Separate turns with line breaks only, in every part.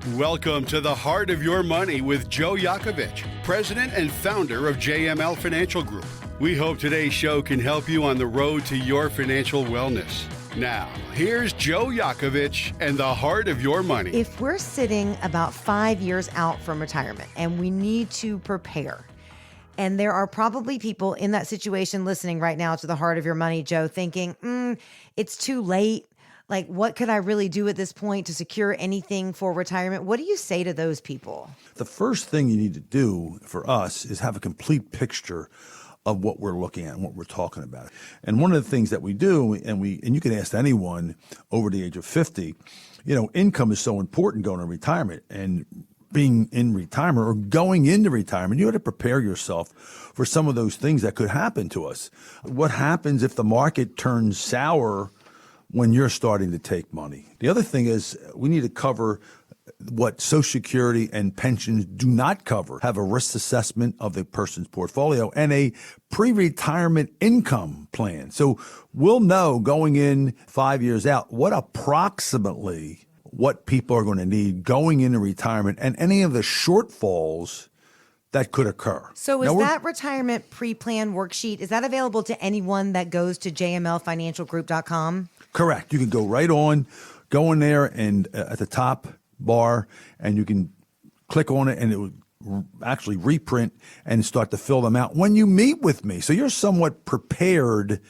Welcome to the Heart of Your Money with Joe Yocavitch, president and founder of JML Financial Group. We hope today's show can help you on the road to your financial wellness. Now, here's Joe Yocavitch and the Heart of Your Money.
If we're sitting about 5 years out from retirement and we need to prepare, and there are probably people in that situation listening right now to the Heart of Your Money, Joe, thinking, it's too late. Like, what could I really do at this point to secure anything for retirement? What do you say to those people?
The first thing you need to do for us is have a complete picture of what we're looking at and what we're talking about. And one of the things that we do, and you can ask anyone over the age of 50, income is so important going to retirement. And being in retirement or going into retirement, you have to prepare yourself for some of those things that could happen to us. What happens if the market turns sour when you're starting to take money? The other thing is we need to cover what Social Security and pensions do not cover. Have a risk assessment of the person's portfolio and a pre-retirement income plan. So we'll know going in 5 years out what people are going to need going into retirement and any of the shortfalls that could occur.
So is that retirement pre-plan worksheet, is that available to anyone that goes to jmlfinancialgroup.com?
Correct. You can go in there and at the top bar, and you can click on it and it will actually reprint and start to fill them out when you meet with me. So you're somewhat prepared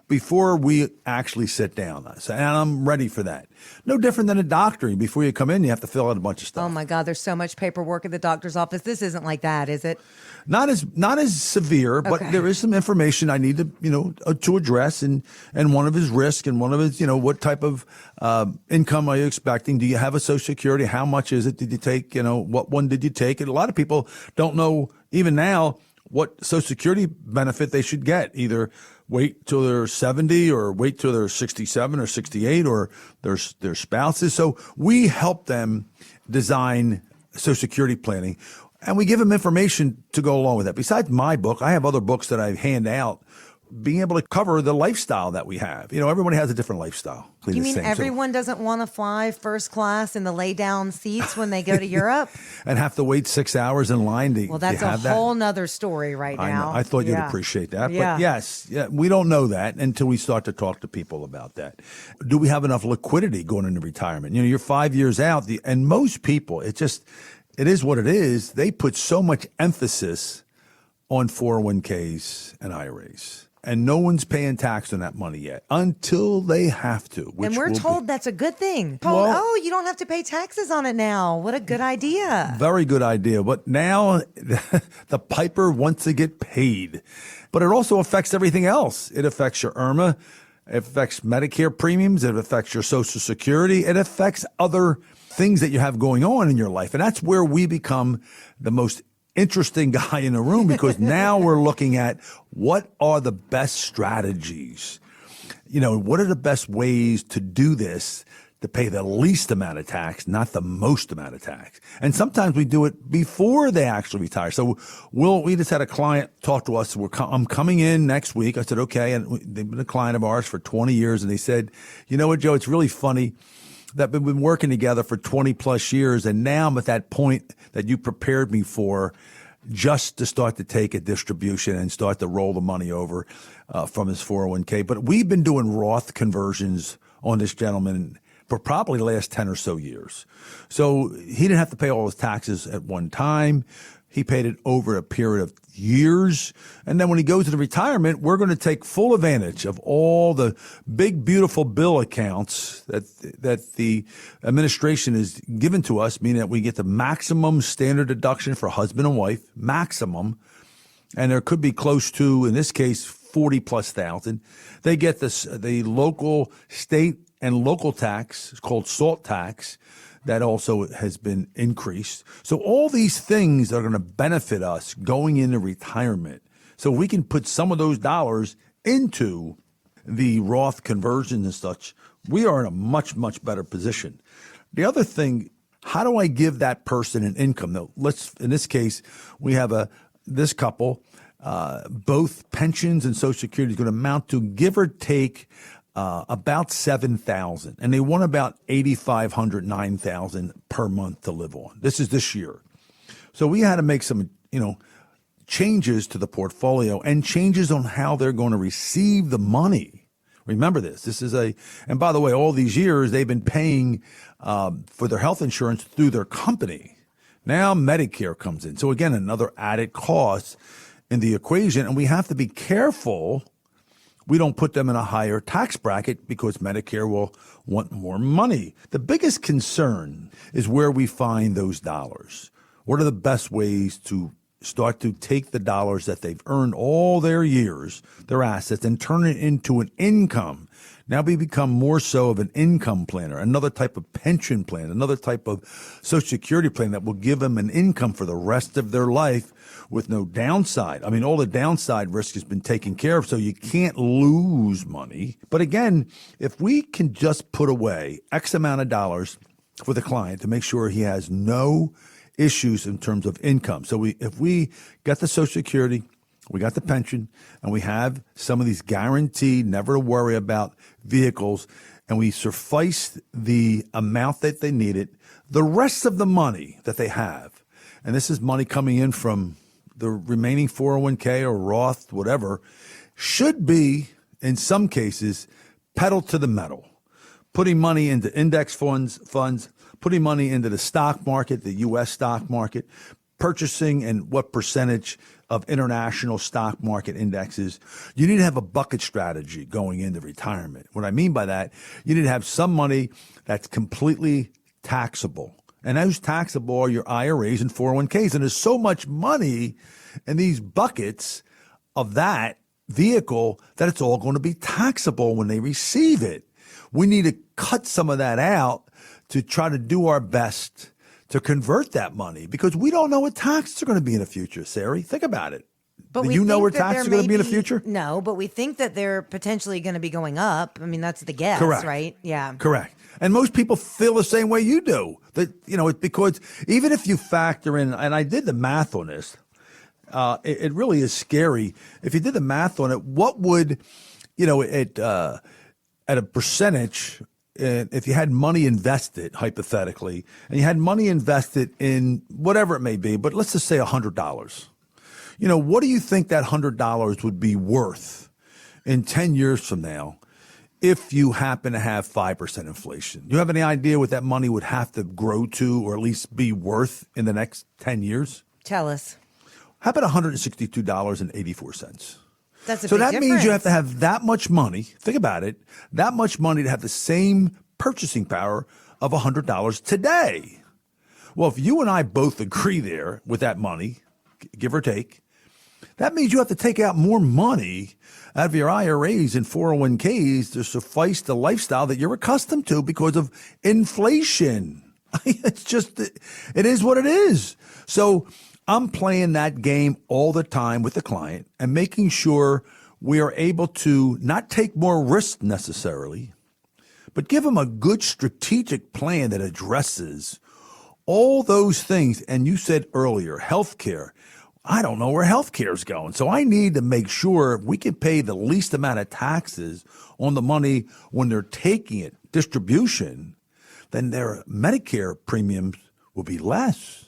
before we actually sit down. And I'm ready for that. No different than a doctor. Before you come in, you have to fill out a bunch of stuff.
Oh my God, there's so much paperwork at the doctor's office. This isn't like that, is it?
Not as severe, but there is some information I need to address, and one of his risk and one of his, what type of income are you expecting? Do you have a Social Security? How much is it? Did you take? What one did you take? And a lot of people don't know even now what Social Security benefit they should get. Either wait till they're 70 or wait till they're 67 or 68 or their spouses. So we help them design Social Security planning, and we give them information to go along with that. Besides my book, I have other books that I hand out, being able to cover the lifestyle that we have. Everybody has a different lifestyle.
You mean everyone doesn't want to fly first class in the lay-down seats when they go to Europe?
And have to wait 6 hours in line to
Well, that's a whole nother story right now.
I thought you'd appreciate that. But yes, we don't know that until we start to talk to people about that. Do we have enough liquidity going into retirement? You're 5 years out, and most people, it is what it is. They put so much emphasis on 401ks and IRAs. And no one's paying tax on that money yet until they have to.
And we're told that's a good thing. You don't have to pay taxes on it now. What a good idea.
Very good idea. But now the piper wants to get paid. But it also affects everything else. It affects your IRMA. It affects Medicare premiums. It affects your Social Security. It affects other things that you have going on in your life. And that's where we become the most interesting guy in the room, because now we're looking at what are the best strategies, what are the best ways to do this to pay the least amount of tax, not the most amount of tax. And sometimes we do it before they actually retire. So we just had a client talk to us. I'm coming in next week. I said, okay. And they've been a client of ours for 20 years. And they said, you know what, Joe, it's really funny that we've been working together for 20 plus years. And now I'm at that point that you prepared me for, just to start to take a distribution and start to roll the money over from his 401k. But we've been doing Roth conversions on this gentleman for probably the last 10 or so years. So he didn't have to pay all his taxes at one time. He paid it over a period of years. And then when he goes into retirement, we're going to take full advantage of all the big, beautiful bill accounts that the administration has given to us, meaning that we get the maximum standard deduction for husband and wife, maximum. And there could be close to, in this case, 40 plus thousand. They get the local, state, and local tax. It's called SALT tax. That also has been increased. So all these things are going to benefit us going into retirement. So we can put some of those dollars into the Roth conversions and such. We are in a much, much better position. The other thing, how do I give that person an income? Now, in this case, we have this couple, both pensions and Social Security is going to amount to, give or take, about $7,000, and they want about $8,500, $9,000 per month to live on. This is this year. So we had to make some, changes to the portfolio and changes on how they're going to receive the money. Remember this. And by the way, all these years they've been paying for their health insurance through their company. Now Medicare comes in. So again, another added cost in the equation, and we have to be careful we don't put them in a higher tax bracket because Medicare will want more money. The biggest concern is where we find those dollars. What are the best ways to start to take the dollars that they've earned all their years, their assets, and turn it into an income? Now we become more so of an income planner, another type of pension plan, another type of Social Security plan that will give them an income for the rest of their life with no downside. I mean, all the downside risk has been taken care of, so you can't lose money. But again, if we can just put away X amount of dollars for the client to make sure he has no issues in terms of income. So if we get the Social Security, we got the pension, and we have some of these guaranteed, never to worry about vehicles, and we suffice the amount that they needed, the rest of the money that they have, and this is money coming in from the remaining 401k or Roth, whatever, should be, in some cases, pedal to the metal, putting money into index funds, putting money into the stock market, the U.S. stock market, purchasing and what percentage of international stock market indexes. You need to have a bucket strategy going into retirement. What I mean by that, you need to have some money that's completely taxable. And those taxable are your IRAs and 401ks. And there's so much money in these buckets of that vehicle that it's all going to be taxable when they receive it. We need to cut some of that out to try to do our best to convert that money, because we don't know what taxes are going to be in the future, Sari. Think about it.
But
Do you know where taxes are going to be in the future?
No, but we think that they're potentially going to be going up. I mean, that's the guess,
Correct.
Right? Yeah.
Correct. And most people feel the same way you do. That, because even if you factor in, and I did the math on this, it really is scary. If you did the math on it, what would, at a percentage, if you had money invested, hypothetically, and you had money invested in whatever it may be, but let's just say $100, what do you think that $100 would be worth in 10 years from now if you happen to have 5% inflation? Do you have any idea what that money would have to grow to, or at least be worth in the next 10 years?
Tell us.
How about $162.84?
That's a
so
big
that
difference.
means you have to have that much money. Think about it. That much money to have the same purchasing power of $100 today. Well, if you and I both agree there with that money, give or take, that means you have to take out more money out of your IRAs and 401ks to suffice the lifestyle that you're accustomed to because of inflation. It's just, it is what it is. So I'm playing that game all the time with the client and making sure we are able to not take more risk necessarily, but give them a good strategic plan that addresses all those things. And you said earlier, healthcare. I don't know where healthcare is going. So I need to make sure we can pay the least amount of taxes on the money when they're taking it, distribution, then their Medicare premiums will be less.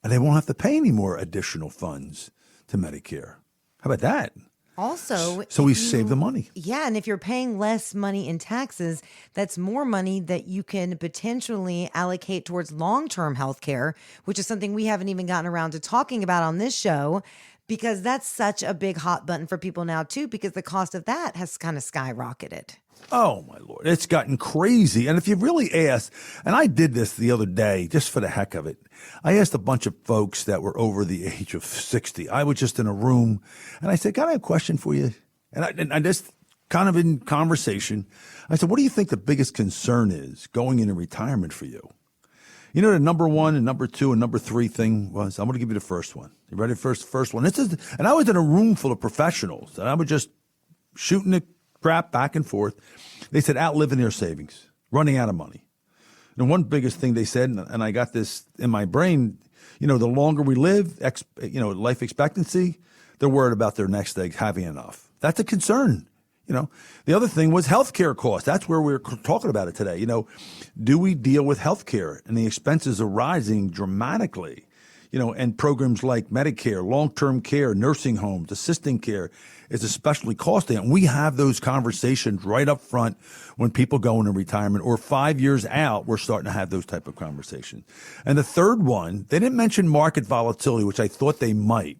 And they won't have to pay any more additional funds to Medicare. How about that?
Also,
so we save the money.
Yeah, and if you're paying less money in taxes, that's more money that you can potentially allocate towards long-term health care, which is something we haven't even gotten around to talking about on this show, because that's such a big hot button for people now too, because the cost of that has kind of skyrocketed.
Oh, my Lord. It's gotten crazy. And if you really ask, and I did this the other day just for the heck of it, I asked a bunch of folks that were over the age of 60. I was just in a room, and I said, "Can I have a question for you?" And I just kind of in conversation, I said, "What do you think the biggest concern is going into retirement for you?" You know, the number one and number two and number three thing was, I'm going to give you the first one. You ready for the first one? And I was in a room full of professionals, and I was just shooting the crap back and forth. They said, outliving their savings, running out of money. And one biggest thing they said, and I got this in my brain, the longer we live, life expectancy, they're worried about their next egg having enough. That's a concern. The other thing was healthcare costs. That's where we're talking about it today. Do we deal with healthcare? And the expenses are rising dramatically. And programs like Medicare, long-term care, nursing homes, assisting care is especially costly. And we have those conversations right up front when people go into retirement, or 5 years out, we're starting to have those type of conversations. And the third one, they didn't mention market volatility, which I thought they might,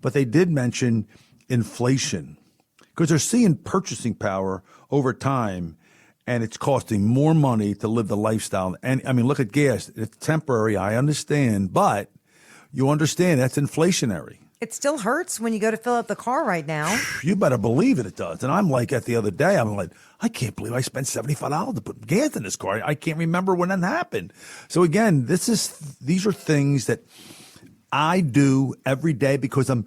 but they did mention inflation, because they're seeing purchasing power over time, and it's costing more money to live the lifestyle. And I mean, look at gas. It's temporary, I understand, but you understand that's inflationary.
It still hurts when you go to fill up the car right now.
You better believe it does. And I'm like, the other day, I'm like, I can't believe I spent $75 to put gas in this car. I can't remember when that happened. So again, these are things that I do every day because I'm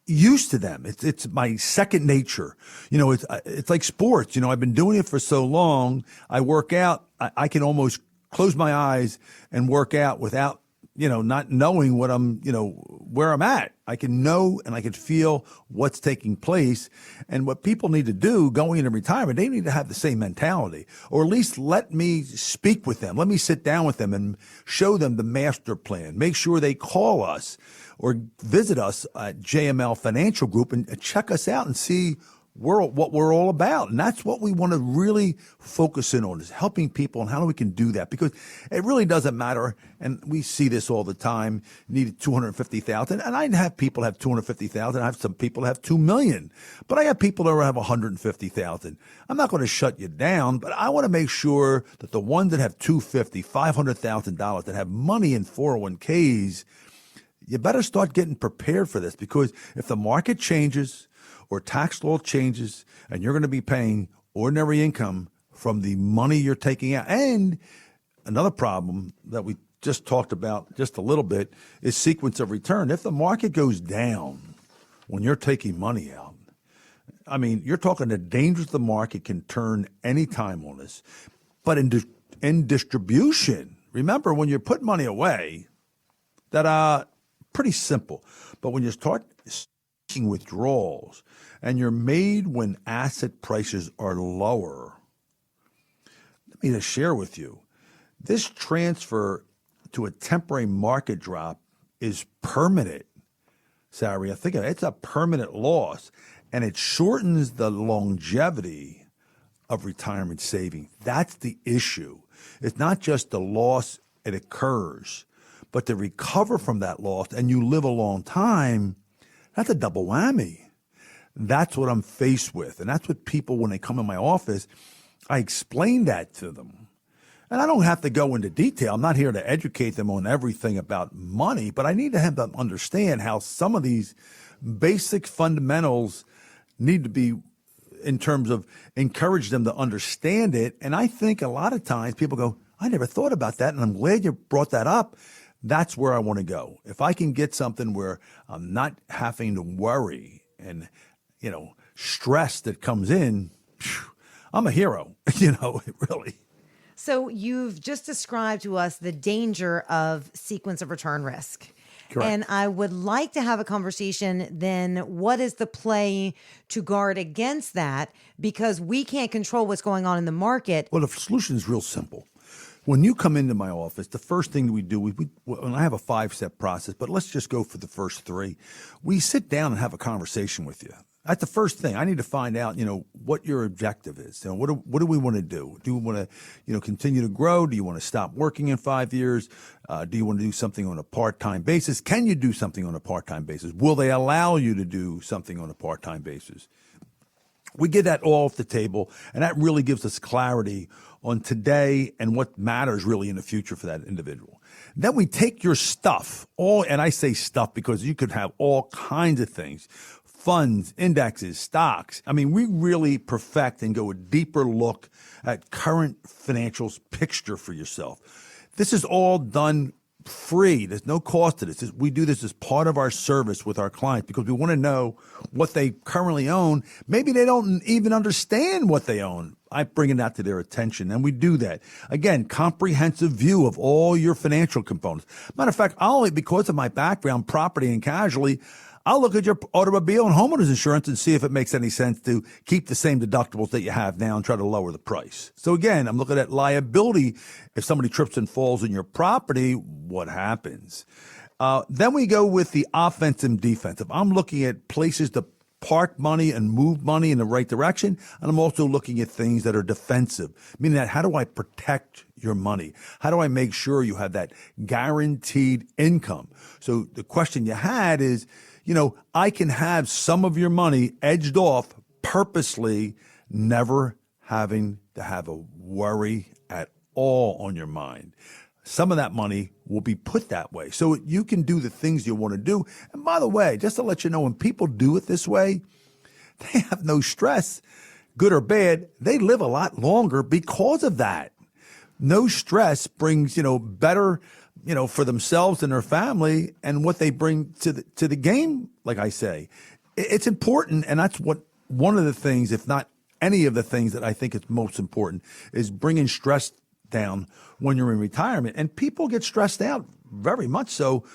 used to them. It's my second nature. It's like sports. I've been doing it for so long. I work out. I can almost close my eyes and work out without not knowing what where I'm at. I can know and I can feel what's taking place. And what people need to do going into retirement, they need to have the same mentality, or at least let me speak with them. Let me sit down with them and show them the master plan. Make sure they call us or visit us at JML Financial Group and check us out and see what we're all about. And that's what we want to really focus in on, is helping people and how we can do that, because it really doesn't matter. And we see this all the time. Needed 250,000. And I have people have 250,000. I have some people have 2 million, but I have people that have 150,000. I'm not going to shut you down, but I want to make sure that the ones that have $250,000, $500,000 that have money in 401ks, you better start getting prepared for this, because if the market changes or tax law changes and you're going to be paying ordinary income from the money you're taking out. And another problem that we just talked about just a little bit is sequence of return. If the market goes down when you're taking money out, I mean, you're talking the dangers of the market can turn any time on us. But in distribution, remember, when you're putting money away, that pretty simple. But when you start seeing withdrawals and you're made when asset prices are lower, let me just share with you, this transfer to a temporary market drop is permanent. Sari, I think it's a permanent loss, and it shortens the longevity of retirement saving. That's the issue. It's not just the loss, it occurs, but to recover from that loss and you live a long time, that's a double whammy. That's what I'm faced with. And that's what people, when they come in my office, I explain that to them. And I don't have to go into detail. I'm not here to educate them on everything about money, but I need to have them understand how some of these basic fundamentals need to be, in terms of encourage them to understand it. And I think a lot of times people go, I never thought about that. And I'm glad you brought that up. That's where I want to go. If I can get something where I'm not having to worry and, stress that comes in, I'm a hero, really.
So you've just described to us the danger of sequence of return risk.
Correct.
And I would like to have a conversation then, what is the play to guard against that? Because we can't control what's going on in the market.
Well, the solution is real simple. When you come into my office, the first thing we do, and I have a 5-step process, but let's just go for the first 3. We sit down and have a conversation with you. That's the first thing. I need to find out, what your objective is. What do we want to do? Do you want to, continue to grow? Do you want to stop working in 5 years? Do you want to do something on a part-time basis? Can you do something on a part-time basis? Will they allow you to do something on a part-time basis? We get that all off the table, and that really gives us clarity on today and what matters really in the future for that individual. Then we take your stuff, and I say stuff because you could have all kinds of things, funds, indexes, stocks. I mean, we really perfect and go a deeper look at current financials picture for yourself. This is all done free. There's no cost to this. We do this as part of our service with our clients because we want to know what they currently own. Maybe they don't even understand what they own. I bring it out to their attention, and we do that. Again, comprehensive view of all your financial components. Matter of fact, because of my background, property and casualty, I'll look at your automobile and homeowners insurance and see if it makes any sense to keep the same deductibles that you have now and try to lower the price. So again, I'm looking at liability. If somebody trips and falls in your property, what happens? Then we go with the offensive and defensive. I'm looking at places to park money and move money in the right direction. And I'm also looking at things that are defensive, meaning that how do I protect your money? How do I make sure you have that guaranteed income? So the question you had is, I can have some of your money edged off purposely, never having to have a worry at all on your mind. Some of that money will be put that way. So you can do the things you want to do. And by the way, just to let you know, when people do it this way, they have no stress, good or bad. They live a lot longer because of that. No stress brings, better, for themselves and their family and what they bring to the game, like I say. It's important, and that's what one of the things, if not any of the things that I think is most important, is bringing stress down when you're in retirement. And people get stressed out very much so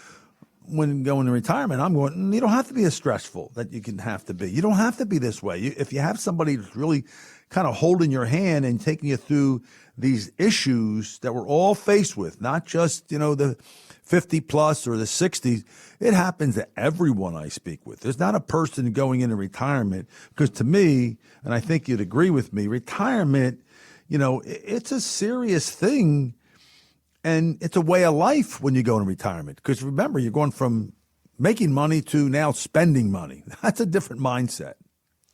when going to retirement. I'm going, you don't have to be as stressful that you can have to be. You don't have to be this way. If you have somebody that's really kind of holding your hand and taking you through these issues that we're all faced with, not just, the 50 plus or the 60s, it happens to everyone I speak with. There's not a person going into retirement, because to me, and I think you'd agree with me, retirement, it's a serious thing, and it's a way of life when you go into retirement. Because remember, you're going from making money to now spending money. That's a different mindset.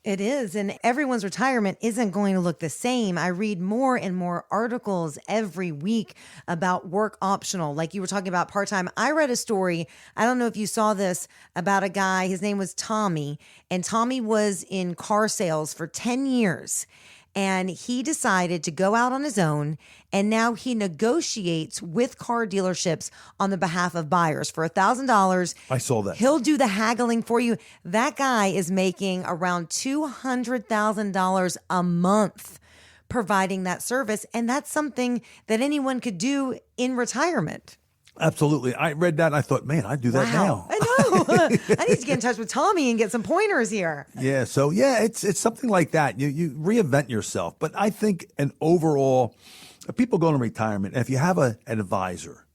It is. And everyone's retirement isn't going to look the same. I read more and more articles every week about work optional. Like you were talking about part-time. I read a story, I don't know if you saw this, about a guy, his name was Tommy, and Tommy was in car sales for 10 years. And he decided to go out on his own, and now he negotiates with car dealerships on the behalf of buyers for $1,000.
I saw that.
He'll do the haggling for you. That guy is making around $200,000 a month providing that service, and that's something that anyone could do in retirement.
Absolutely. I read that and I thought, man, I'd do that now.
I know. I need to get in touch with Tommy and get some pointers here.
Yeah. So it's something like that. You reinvent yourself. But I think an overall, people go into retirement, and if you have an advisor,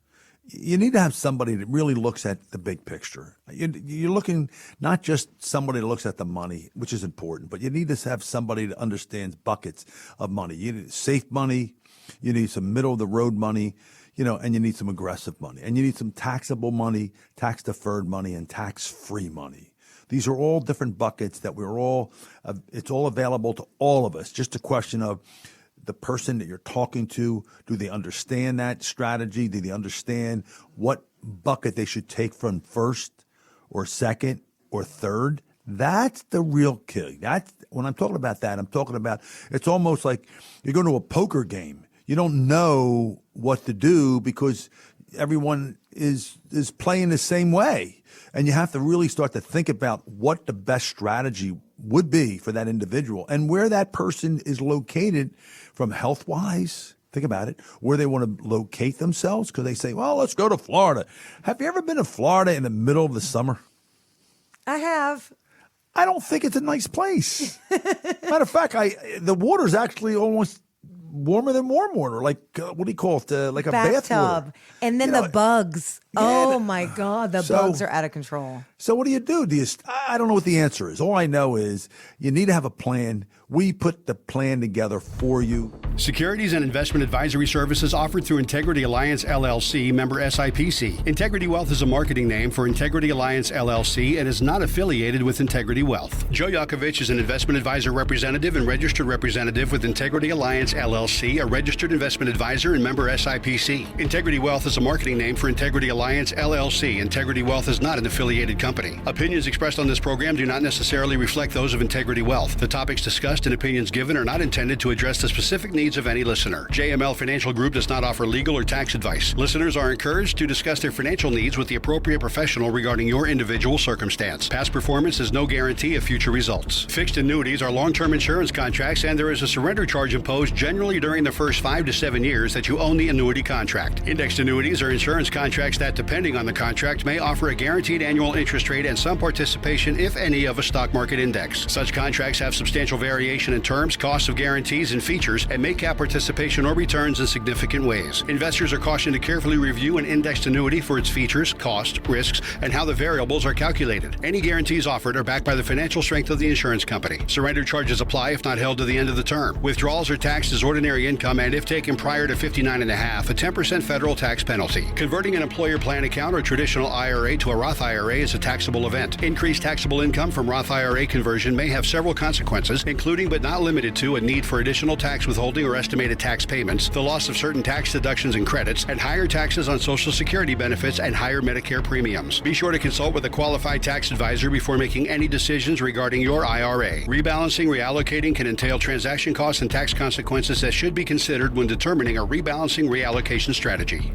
you need to have somebody that really looks at the big picture. You're looking not just somebody that looks at the money, which is important, but you need to have somebody that understands buckets of money. You need safe money. You need some middle of the road money. And you need some aggressive money, and you need some taxable money, tax deferred money, and tax free money. These are all different buckets that it's all available to all of us. Just a question of the person that you're talking to. Do they understand that strategy? Do they understand what bucket they should take from first or second or third? That's the real key. When I'm talking about that, I'm talking about, it's almost like you're going to a poker game. You don't know what to do because everyone is playing the same way. And you have to really start to think about what the best strategy would be for that individual and where that person is located from health-wise. Think about it, where they want to locate themselves, because they say, well, let's go to Florida. Have you ever been to Florida in the middle of the summer?
I have.
I don't think it's a nice place. Matter of fact, the water's actually almost warmer than warm water, like what do you call it? Like a bathtub.
And then the bugs. Oh my God, the bugs are out of control.
So what do you do? I don't know what the answer is. All I know is you need to have a plan. We put the plan together for you.
Securities and investment advisory services offered through Integrity Alliance LLC, member SIPC. Integrity Wealth is a marketing name for Integrity Alliance LLC and is not affiliated with Integrity Wealth. Joe Yocavitch is an investment advisor representative and registered representative with Integrity Alliance LLC, a registered investment advisor and member SIPC. Integrity Wealth is a marketing name for Integrity Alliance LLC. Integrity Wealth is not an affiliated company. Opinions expressed on this program do not necessarily reflect those of Integrity Wealth. The topics discussed and opinions given are not intended to address the specific needs of any listener. JML Financial Group does not offer legal or tax advice. Listeners are encouraged to discuss their financial needs with the appropriate professional regarding your individual circumstance. Past performance is no guarantee of future results. Fixed annuities are long-term insurance contracts, and there is a surrender charge imposed generally during the first 5 to 7 years that you own the annuity contract. Indexed annuities are insurance contracts that, depending on the contract, may offer a guaranteed annual interest interest rate, and some participation, if any, of a stock market index. Such contracts have substantial variation in terms, costs of guarantees, and features, and may cap participation or returns in significant ways. Investors are cautioned to carefully review an indexed annuity for its features, costs, risks, and how the variables are calculated. Any guarantees offered are backed by the financial strength of the insurance company. Surrender charges apply if not held to the end of the term. Withdrawals are taxed as ordinary income, and if taken prior to 59.5, a 10% federal tax penalty. Converting an employer plan account or traditional IRA to a Roth IRA is a taxable event. Increased taxable income from Roth IRA conversion may have several consequences, including but not limited to a need for additional tax withholding or estimated tax payments, the loss of certain tax deductions and credits, and higher taxes on Social Security benefits and higher Medicare premiums. Be sure to consult with a qualified tax advisor before making any decisions regarding your IRA. Rebalancing, reallocating can entail transaction costs and tax consequences that should be considered when determining a rebalancing reallocation strategy.